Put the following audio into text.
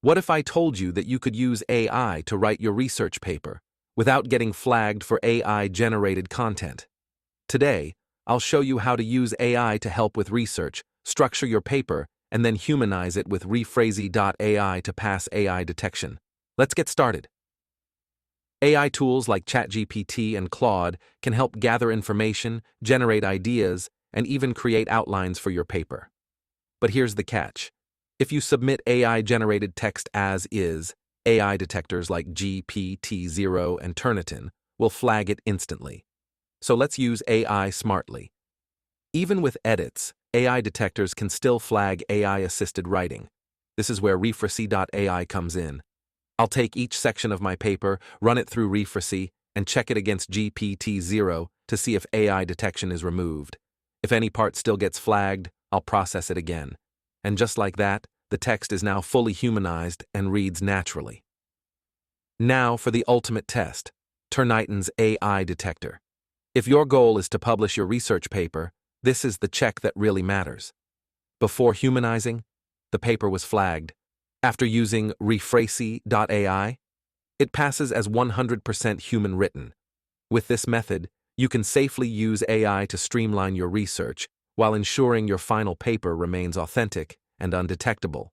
What if I told you that you could use AI to write your research paper without getting flagged for AI-generated content? Today, I'll show you how to use AI to help with research, structure your paper, and then humanize it with rephrasy.ai to pass AI detection. Let's get started. AI tools like ChatGPT and Claude can help gather information, generate ideas, and even create outlines for your paper. But here's the catch. If you submit AI-generated text as is, AI detectors like GPTZero and Turnitin will flag it instantly. So let's use AI smartly. Even with edits, AI detectors can still flag AI-assisted writing. This is where rephrasy.ai comes in. I'll take each section of my paper, run it through rephrasy, and check it against GPT-Zero to see if AI detection is removed. If any part still gets flagged, I'll process it again. And just like that, the text is now fully humanized and reads naturally. Now for the ultimate test, Turnitin's AI detector. If your goal is to publish your research paper, this is the check that really matters. Before humanizing, the paper was flagged. After using rephrasy.ai, it passes as 100% human written. With this method, you can safely use AI to streamline your research while ensuring your final paper remains authentic and undetectable.